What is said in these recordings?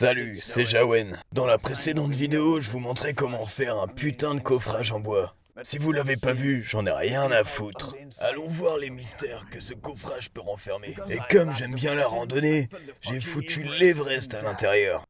Salut, c'est Jawen. Dans la précédente vidéo, je vous montrais comment faire un putain de coffrage en bois. Si vous l'avez pas vu, j'en ai rien à foutre. Allons voir les mystères que ce coffrage peut renfermer. Et comme j'aime bien la randonnée, j'ai foutu l'Everest à l'intérieur.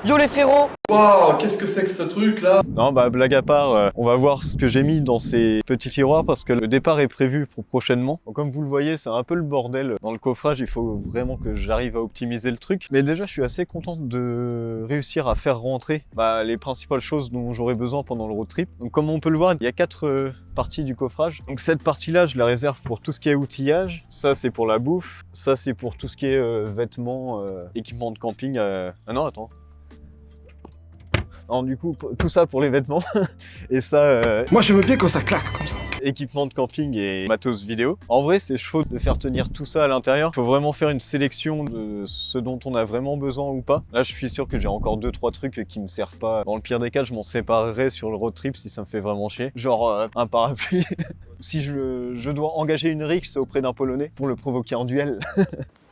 Yo les frérots! Waouh, qu'est-ce que c'est que ce truc là? Non, bah blague à part, on va voir ce que j'ai mis dans ces petits tiroirs parce que le départ est prévu pour prochainement. Donc, comme vous le voyez, c'est un peu le bordel dans le coffrage, il faut vraiment que j'arrive à optimiser le truc. Mais déjà, je suis assez content de réussir à faire rentrer les principales choses dont j'aurai besoin pendant le road trip. Donc comme on peut le voir, il y a 4 parties du coffrage. Donc cette partie-là, je la réserve pour tout ce qui est outillage. Ça, c'est pour la bouffe. Ça, c'est pour tout ce qui est vêtements, équipement de camping. Ah non, attends. Alors, du coup, tout ça pour les vêtements. Et ça... Moi, j'aime bien quand ça claque comme ça. Équipement de camping et matos vidéo. En vrai, c'est chaud de faire tenir tout ça à l'intérieur. Il faut vraiment faire une sélection de ce dont on a vraiment besoin ou pas. Là, je suis sûr que j'ai encore 2-3 trucs qui me servent pas. Dans le pire des cas, je m'en séparerai sur le road trip si ça me fait vraiment chier. Genre un parapluie. Si je dois engager une rixe auprès d'un Polonais pour le provoquer en duel.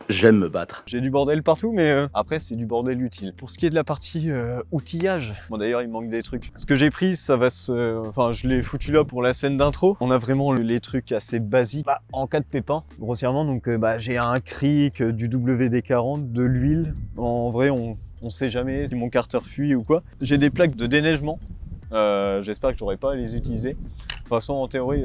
J'aime me battre. J'ai du bordel partout, mais après, c'est du bordel utile. Pour ce qui est de la partie outillage, bon d'ailleurs, il manque des trucs. Ce que j'ai pris, ça va se... Enfin, je l'ai foutu là pour la scène d'intro. On a vraiment les trucs assez basiques. En cas de pépin, grossièrement, donc j'ai un cric, du WD-40, de l'huile. En vrai, on sait jamais si mon carter fuit ou quoi. J'ai des plaques de déneigement. J'espère que j'aurai pas à les utiliser. De toute façon, en théorie,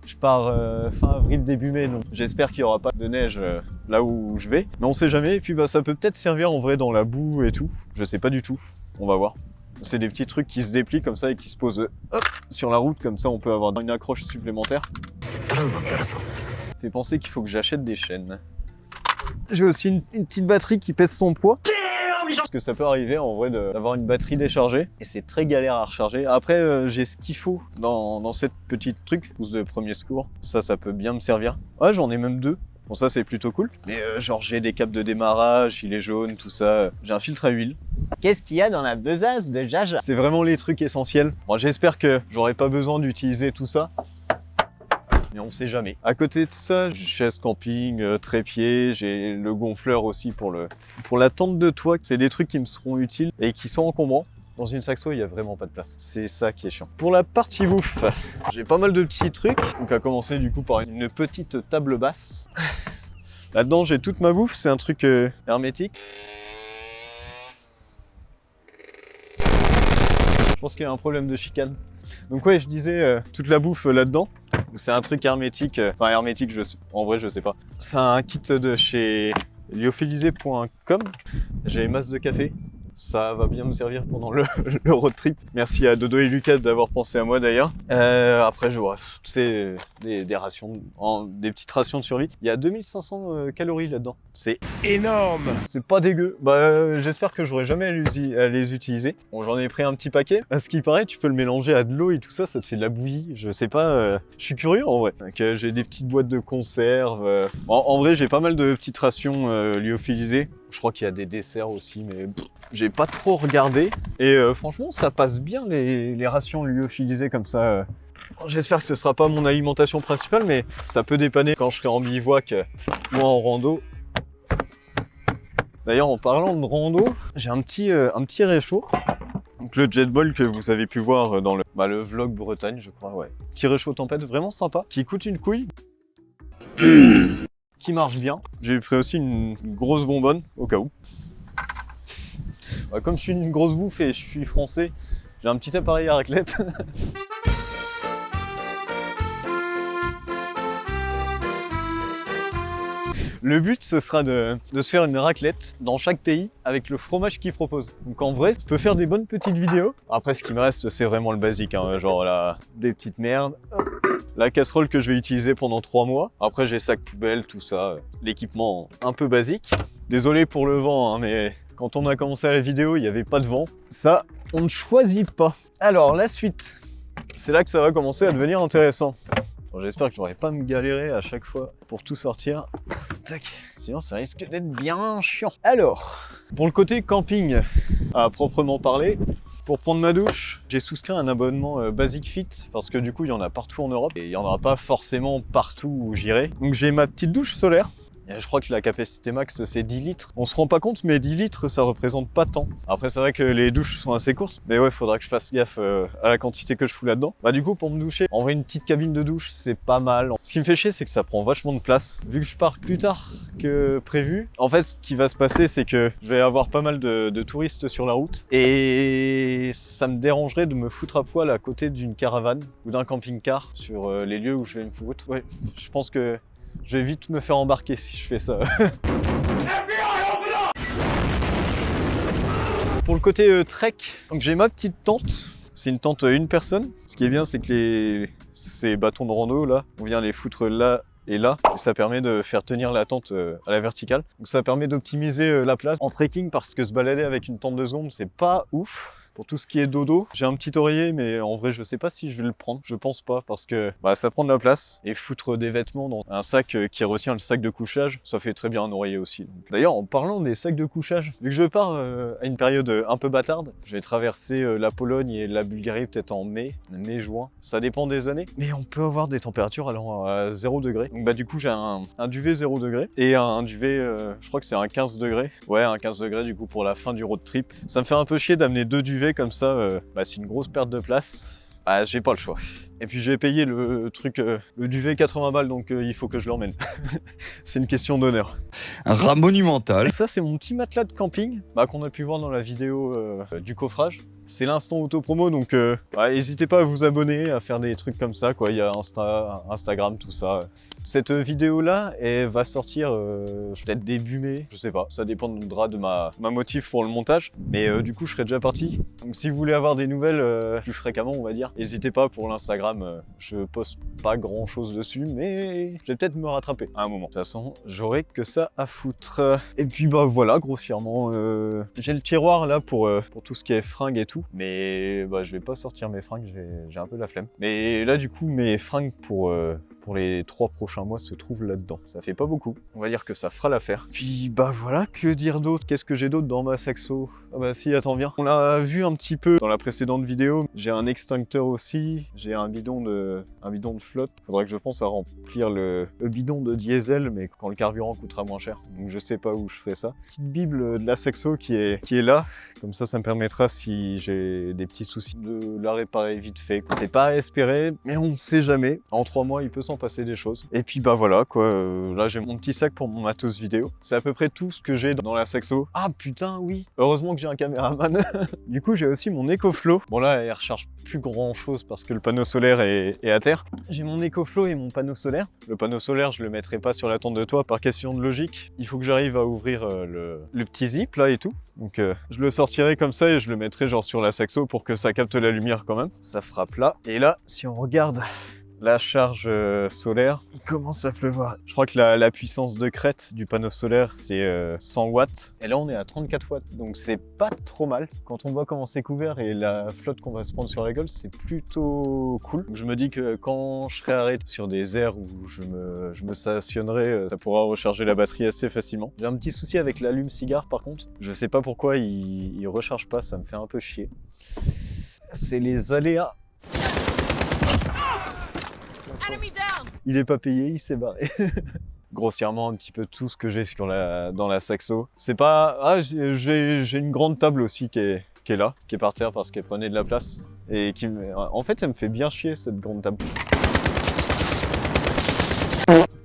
je pars fin avril, début mai, donc j'espère qu'il n'y aura pas de neige là où je vais. Mais on sait jamais, et puis ça peut peut-être servir en vrai dans la boue et tout. Je sais pas du tout, on va voir. C'est des petits trucs qui se déplient comme ça et qui se posent sur la route, comme ça on peut avoir une accroche supplémentaire. C'est très intéressant. Ça fait penser qu'il faut que j'achète des chaînes. J'ai aussi une petite batterie qui pèse son poids. Parce que ça peut arriver en vrai d'avoir une batterie déchargée et c'est très galère à recharger. Après j'ai ce qu'il faut dans cette petite truc, pouce de premier secours. Ça peut bien me servir. Ouais, j'en ai même 2. Bon, ça c'est plutôt cool. Mais genre j'ai des câbles de démarrage, gilet jaune, tout ça. J'ai un filtre à huile. Qu'est-ce qu'il y a dans la besace de Jaja? C'est vraiment les trucs essentiels. Bon, j'espère que j'aurai pas besoin d'utiliser tout ça. Mais on sait jamais. À côté de ça, j'ai chaise camping, trépied, j'ai le gonfleur aussi pour la tente de toit. C'est des trucs qui me seront utiles et qui sont encombrants. Dans une saxo, il n'y a vraiment pas de place. C'est ça qui est chiant. Pour la partie bouffe, j'ai pas mal de petits trucs. Donc à commencer du coup par une petite table basse. Là-dedans, j'ai toute ma bouffe. C'est un truc hermétique. Je pense qu'il y a un problème de chicane. Donc ouais, je disais toute la bouffe là-dedans. C'est un truc hermétique, enfin hermétique, en vrai je sais pas. C'est un kit de chez lyophilisé.com. J'ai masse de café. Ça va bien me servir pendant le road trip. Merci à Dodo et Lucas d'avoir pensé à moi d'ailleurs. Après, c'est des rations, des petites rations de survie. Il y a 2500 calories là-dedans. C'est Énorme! c'est pas dégueu. J'espère que j'aurai jamais à les utiliser. Bon, j'en ai pris un petit paquet. À ce qui paraît, tu peux le mélanger à de l'eau et tout ça, ça te fait de la bouillie. Je sais pas, je suis curieux en vrai. Donc, j'ai des petites boîtes de conserve. En vrai, j'ai pas mal de petites rations lyophilisées. Je crois qu'il y a des desserts aussi, mais j'ai pas trop regardé. Et franchement, ça passe bien les rations lyophilisées comme ça. J'espère que ce sera pas mon alimentation principale, mais ça peut dépanner quand je serai en bivouac ou en rando. D'ailleurs, en parlant de rando, j'ai un petit réchaud. Donc le Jetboil que vous avez pu voir dans le vlog Bretagne, je crois, ouais. Petit réchaud tempête, vraiment sympa, qui coûte une couille. Qui marche bien. J'ai pris aussi une grosse bonbonne, au cas où. Comme je suis une grosse bouffe et je suis français, j'ai un petit appareil à raclette. Le but, ce sera de se faire une raclette dans chaque pays avec le fromage qu'ils proposent. Donc en vrai, tu peux faire des bonnes petites vidéos. Après, ce qui me reste, c'est vraiment le basique, hein, genre là, des petites merdes. La casserole que je vais utiliser pendant 3 mois. Après, j'ai sac poubelle, tout ça. L'équipement un peu basique. Désolé pour le vent, hein, mais quand on a commencé la vidéo, il n'y avait pas de vent. Ça, on ne choisit pas. Alors, la suite. C'est là que ça va commencer à devenir intéressant. Bon, j'espère que j'aurai pas à me galérer à chaque fois pour tout sortir. Tac. Sinon, ça risque d'être bien chiant. Alors, pour le côté camping, à proprement parler, pour prendre ma douche, j'ai souscrit un abonnement Basic Fit parce que du coup, il y en a partout en Europe et il n'y en aura pas forcément partout où j'irai. Donc, j'ai ma petite douche solaire Et je crois que la capacité max c'est 10 litres. On se rend pas compte, mais 10 litres ça représente pas tant. Après c'est vrai que les douches sont assez courtes, mais ouais, faudra que je fasse gaffe à la quantité que je fous là-dedans. Bah du coup pour me doucher, en vrai une petite cabine de douche c'est pas mal. Ce qui me fait chier c'est que ça prend vachement de place. Vu que je pars plus tard que prévu, en fait ce qui va se passer c'est que je vais avoir pas mal de touristes sur la route et ça me dérangerait de me foutre à poil à côté d'une caravane ou d'un camping-car sur les lieux où je vais me foutre. Ouais, je pense que je vais vite me faire embarquer si je fais ça. Pour le côté trek, donc j'ai ma petite tente. C'est une tente une personne. Ce qui est bien, c'est que ces bâtons de rando là, on vient les foutre là et là. Et ça permet de faire tenir la tente à la verticale. Donc ça permet d'optimiser la place en trekking parce que se balader avec une tente de seconde, c'est pas ouf. Pour tout ce qui est dodo, j'ai un petit oreiller, mais en vrai, je sais pas si je vais le prendre. Je pense pas, parce que ça prend de la place. Et foutre des vêtements dans un sac qui retient le sac de couchage, ça fait très bien un oreiller aussi. D'ailleurs, en parlant des sacs de couchage, vu que je pars à une période un peu bâtarde, je vais traverser la Pologne et la Bulgarie peut-être en mai-juin. Ça dépend des années. Mais on peut avoir des températures allant à 0 degré. Donc du coup, j'ai un duvet 0 degré et un duvet, je crois que c'est un 15 degrés. Ouais, un 15 degrés du coup pour la fin du road trip. Ça me fait un peu chier d'amener 2 duvets comme ça, c'est une grosse perte de place. J'ai pas le choix. Et puis j'ai payé le truc, le duvet 80 balles, donc il faut que je l'emmène. C'est une question d'honneur. Un rat monumental. Et ça, c'est mon petit matelas de camping qu'on a pu voir dans la vidéo du coffrage. C'est l'instant auto-promo, donc n'hésitez pas à vous abonner, à faire des trucs comme ça, quoi. Il y a Instagram, tout ça. Cette vidéo-là, elle va sortir peut-être début mai, je sais pas. Ça dépendra de ma motif pour le montage. Mais du coup, je serai déjà parti. Donc si vous voulez avoir des nouvelles plus fréquemment, on va dire, n'hésitez pas pour l'Instagram. Je poste pas grand-chose dessus, mais je vais peut-être me rattraper à un moment. De toute façon, j'aurai que ça à foutre. Et puis voilà, grossièrement, j'ai le tiroir là pour tout ce qui est fringues et tout. Mais je vais pas sortir mes fringues, j'ai un peu la flemme. Mais là, du coup, mes fringues pour les 3 prochains mois se trouvent là-dedans. Ça fait pas beaucoup. On va dire que ça fera l'affaire. Puis voilà, que dire d'autre? Qu'est-ce que j'ai d'autre dans ma saxo? Si, attends, viens. On l'a vu un petit peu dans la précédente vidéo. J'ai un extincteur aussi. J'ai un bidon de flotte. Faudrait que je pense à remplir le bidon de diesel, mais quand le carburant coûtera moins cher. Donc je sais pas où je ferai ça. Petite bible de la saxo qui est là. Comme ça me permettra, si j'ai des petits soucis, de la réparer vite fait. C'est pas à espérer, mais on ne sait jamais. En 3 mois, il peut s'en passer des choses. Et puis voilà quoi, là j'ai mon petit sac pour mon matos vidéo. C'est à peu près tout ce que j'ai dans la saxo. Ah putain, oui, heureusement que j'ai un caméraman. Du coup, j'ai aussi mon EcoFlow. Bon là, elle recharge plus grand chose parce que le panneau solaire est à terre. J'ai mon EcoFlow et mon panneau solaire. Le panneau solaire, je le mettrai pas sur la tente de toit par question de logique. Il faut que j'arrive à ouvrir le petit zip là et tout. Donc je le sortirai comme ça et je le mettrai genre sur la saxo pour que ça capte la lumière quand même. Ça frappe là. Et là, si on regarde la charge solaire, il commence à pleuvoir. Je crois que la puissance de crête du panneau solaire, c'est 100 watts. Et là, on est à 34 watts. Donc, c'est pas trop mal. Quand on voit comment c'est couvert et la flotte qu'on va se prendre sur la gueule, c'est plutôt cool. Donc, je me dis que quand je serai arrêté sur des aires où je me stationnerai, ça pourra recharger la batterie assez facilement. J'ai un petit souci avec l'allume-cigare, par contre. Je sais pas pourquoi il recharge pas, ça me fait un peu chier. C'est les aléas. Il est pas payé, il s'est barré. Grossièrement, un petit peu tout ce que j'ai dans la saxo. C'est pas... j'ai une grande table aussi qui est là, qui est par terre parce qu'elle prenait de la place. Et en fait, ça me fait bien chier cette grande table.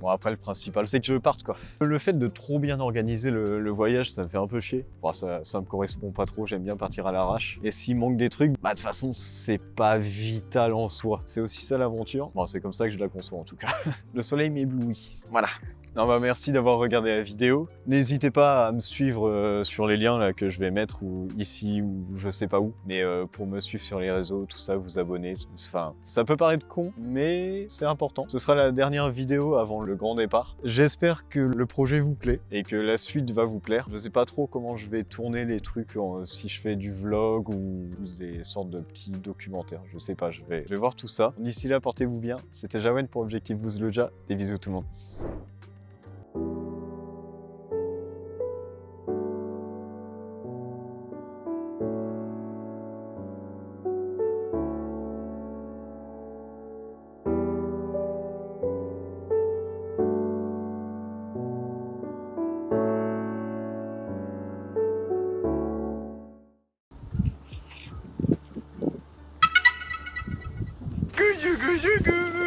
Bon, après, le principal, c'est que je parte, quoi. Le fait de trop bien organiser le voyage, ça me fait un peu chier. Bon, ça me correspond pas trop, j'aime bien partir à l'arrache. Et s'il manque des trucs, de toute façon, c'est pas vital en soi. C'est aussi ça l'aventure. Bon, c'est comme ça que je la conçois, en tout cas. Le soleil m'éblouit. Voilà. Non, merci d'avoir regardé la vidéo. N'hésitez pas à me suivre sur les liens là, que je vais mettre ou ici ou je sais pas où. Mais pour me suivre sur les réseaux, tout ça, vous abonner. Enfin, ça peut paraître con, mais c'est important. Ce sera la dernière vidéo avant le grand départ. J'espère que le projet vous plaît et que la suite va vous plaire. Je sais pas trop comment je vais tourner les trucs, si je fais du vlog ou des sortes de petits documentaires. Je sais pas, je vais voir tout ça. D'ici là, portez-vous bien. C'était Jawen pour Objectif Bouzloja. Des bisous tout le monde. jugu.